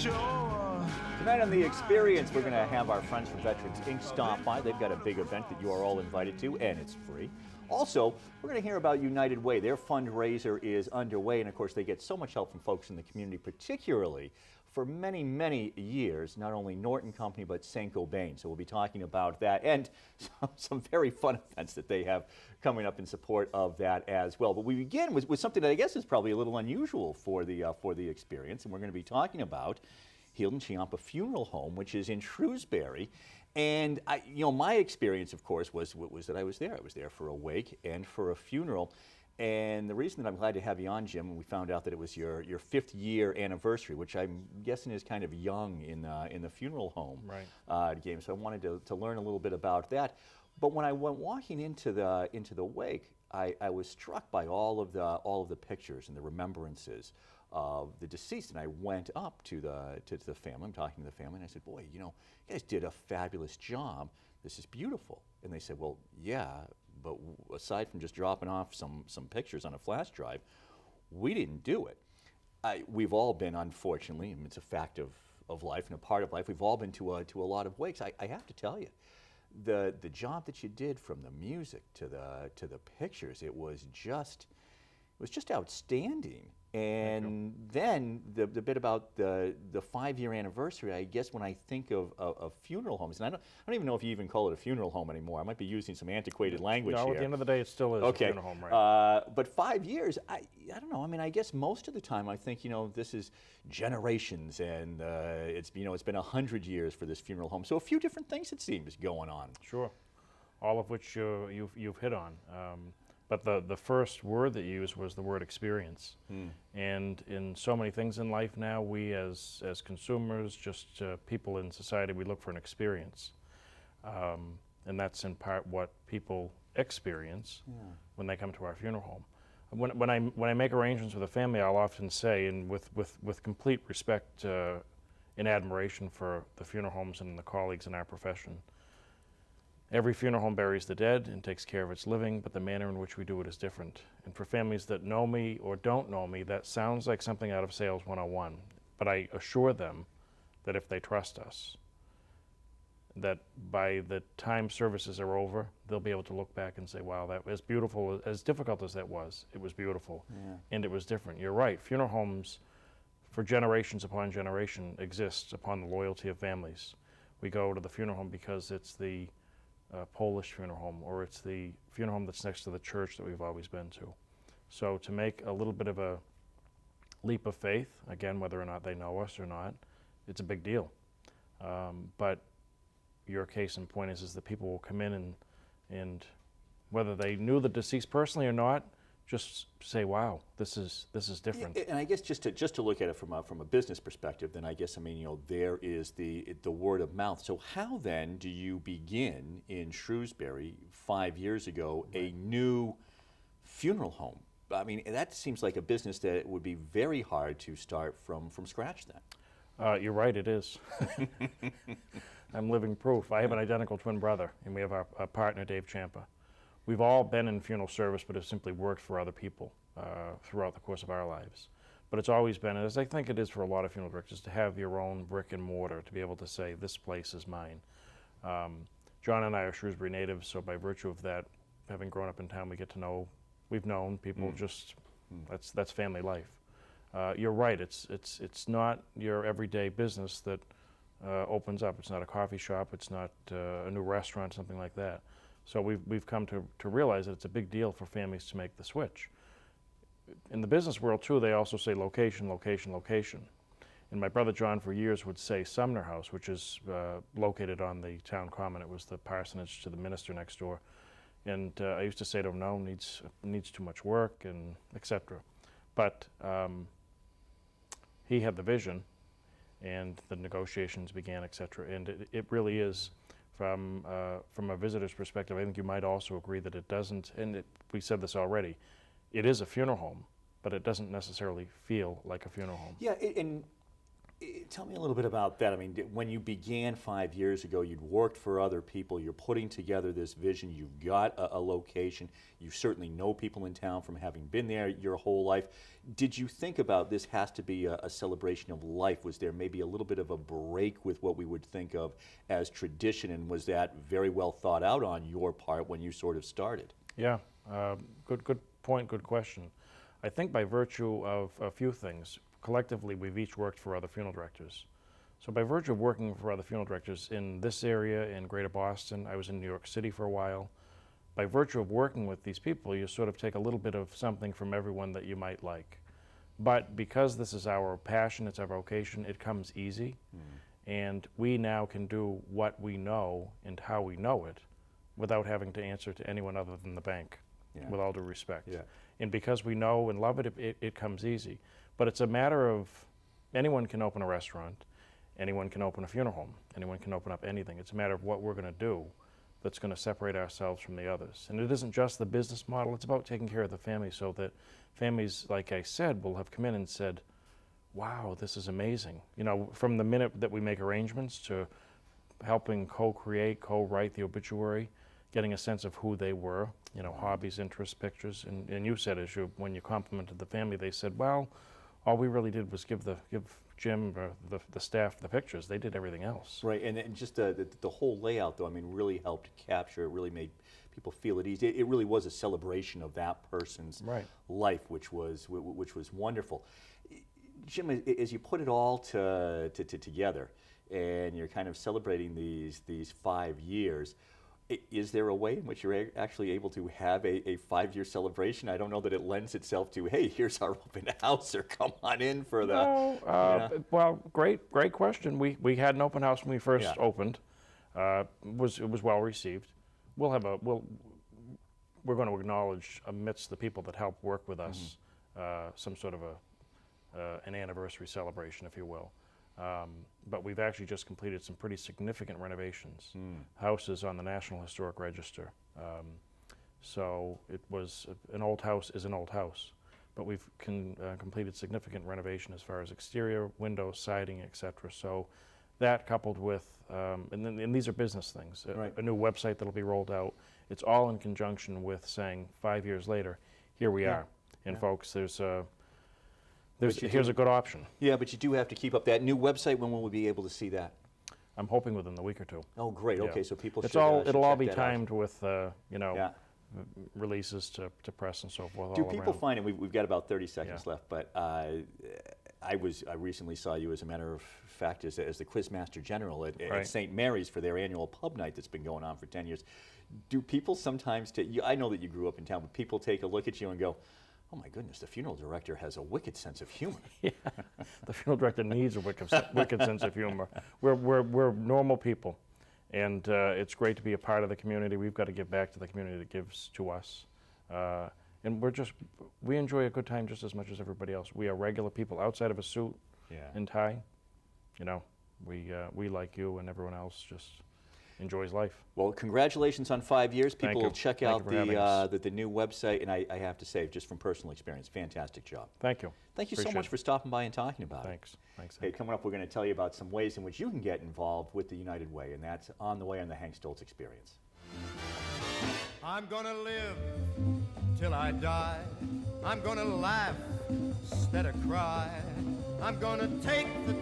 Tonight on The Experience, we're going to have our friends from Veterans Inc. stop by. They've got a big event that you are all invited to, and it's free. Also, we're going to hear about United Way. Their fundraiser is underway, and of course, they get so much help from folks in the community, particularly for many, many years, not only Norton Company, but Saint-Gobain. So we'll be talking about that and some very fun events that they have coming up in support of that as well. But we begin with something that I guess is probably a little unusual for the Experience, and we're going to be talking about Healed and Chiampa Funeral Home, which is in Shrewsbury. And my experience, of course, was that I was there. I was there for a wake and for a funeral. And the reason that I'm glad to have you on, Jim, when we found out that it was your 5th year anniversary, which I'm guessing is kind of young in the funeral home game. So I wanted to learn a little bit about that. But when I went walking into the wake, I was struck by all of the pictures and the remembrances of the deceased, and I went up to the family. I'm talking to the family, and I said, "Boy, you guys did a fabulous job. This is beautiful." And they said, "Well, yeah, but aside from just dropping off some pictures on a flash drive, we didn't do it." We've all been, unfortunately, and it's a fact of life and a part of life. We've all been to a lot of wakes. I have to tell you, the job that you did, from the music to the pictures, it was just outstanding. And then the bit about the 5-year anniversary, I guess when I think of funeral homes, and I don't even know if you even call it a funeral home anymore. I might be using some antiquated language here. No, at the end of the day, it still is a funeral home, right? But 5 years, I don't know. I mean, I guess most of the time I think, this is generations, and it's been 100 years for this funeral home. So a few different things, it seems, going on. Sure, all of which you've hit on. But the first word that you used was the word experience. And in so many things in life now, we as consumers, just people in society, we look for an experience. And that's in part what people experience when they come to our funeral home. When I make arrangements with a family, I'll often say, and with complete respect and admiration for the funeral homes and the colleagues in our profession, every funeral home buries the dead and takes care of its living, but the manner in which we do it is different. And for families that know me or don't know me, that sounds like something out of Sales 101. But I assure them that if they trust us, that by the time services are over, they'll be able to look back and say, wow, that was beautiful. As difficult as that was, it was beautiful. Yeah. And it was different. You're right. Funeral homes, for generations upon generation, exist upon the loyalty of families. We go to the funeral home because it's the Polish funeral home, or it's the funeral home that's next to the church that we've always been to. So to make a little bit of a leap of faith, again, whether or not they know us or not, it's a big deal. But your case in point is that people will come in and whether they knew the deceased personally or not, just say, wow, this is different. Yeah, and I guess just to look at it from a business perspective, then I guess, there is the word of mouth. So how then do you begin in Shrewsbury 5 years ago a new funeral home? I mean, that seems like a business that would be very hard to start from scratch then. You're right, it is. I'm living proof. I have an identical twin brother, and we have our partner, Dave Ciampa. We've all been in funeral service, but have simply worked for other people throughout the course of our lives. But it's always been, as I think it is for a lot of funeral directors, to have your own brick and mortar, to be able to say, this place is mine. John and I are Shrewsbury natives, so by virtue of that, having grown up in town, we've known people. That's family life. You're right, it's not your everyday business that opens up. It's not a coffee shop, it's not a new restaurant, something like that. So we've come to realize that it's a big deal for families to make the switch. In the business world, too, they also say location, location, location. And my brother John, for years, would say Sumner House, which is located on the town common. It was the parsonage to the minister next door. And I used to say to him, no, needs too much work, and etc. But he had the vision, and the negotiations began, etc. And it really is, from a visitor's perspective, I think you might also agree that it doesn't, and we said this already, it is a funeral home, but it doesn't necessarily feel like a funeral home. Yeah, and Tell me a little bit about that. I mean, when you began 5 years ago, you'd worked for other people, you're putting together this vision, you've got a location, you certainly know people in town from having been there your whole life. Did you think about this has to be a celebration of life? Was there maybe a little bit of a break with what we would think of as tradition, and was that very well thought out on your part when you sort of started? Yeah, good point, good question. I think by virtue of a few things, collectively we've each worked for other funeral directors. So by virtue of working for other funeral directors in this area, in Greater Boston, I was in New York City for a while. By virtue of working with these people, you sort of take a little bit of something from everyone that you might like. But because this is our passion, it's our vocation, it comes easy. And we now can do what we know and how we know it without having to answer to anyone other than the bank, with all due respect. And because we know and love it, it comes easy. But it's a matter of anyone can open a restaurant, anyone can open a funeral home, anyone can open up anything. It's a matter of what we're going to do that's going to separate ourselves from the others. And it isn't just the business model, it's about taking care of the family so that families, like I said, will have come in and said, wow, this is amazing. You know, from the minute that we make arrangements to helping co-create, co-write the obituary, getting a sense of who they were, you know, hobbies, interests, pictures. And you said, when you complimented the family, they said, well, all we really did was give Jim or the staff the pictures. They did everything else. Right, and just the whole layout, though, I mean, really helped capture. It really made people feel at ease. It really was a celebration of that person's life, which was wonderful. Jim, as you put it all together, and you're kind of celebrating these 5 years. Is there a way in which you're actually able to have a 5-year celebration? I don't know that it lends itself to, hey, here's our open house, or come on in for the... No, well, great question. We had an open house when we first opened. It was well received. We're going to acknowledge amidst the people that help work with us some sort of an anniversary celebration, if you will. But we've actually just completed some pretty significant renovations. House is on the National Historic Register. So it was, an old house is an old house. But we've completed significant renovation as far as exterior, windows, siding, etc. So that coupled with, and these are business things, a new website that'll be rolled out. It's all in conjunction with saying 5 years later, here we are. And folks, here's a good option. Yeah, but you do have to keep up that new website. When will we be able to see that? I'm hoping within the week or two. Oh, great. Okay, so people it'll all be timed with, releases to press and so forth. Do people find it? We've got about 30 seconds left, but I recently saw you, as a matter of fact, as the Quizmaster General at St. Mary's for their annual pub night that's been going on for 10 years. Do people sometimes I know that you grew up in town, but people take a look at you and go, oh my goodness, the funeral director has a wicked sense of humor. Yeah, the funeral director needs a wicked sense of humor. We're normal people, and it's great to be a part of the community. We've got to give back to the community that gives to us. And we enjoy a good time just as much as everybody else. We are regular people outside of a suit and tie. You know, we like you and everyone else just enjoys life. Well, congratulations on 5 years. People will check out the new website, and I have to say, just from personal experience, fantastic job. Thank you. Thank you so much for stopping by and talking about it. Thanks. Hey, coming up, we're going to tell you about some ways in which you can get involved with the United Way, and that's on the way on the Hank Stolz Experience. I'm going to live till I die. I'm going to laugh instead of cry. I'm going to take the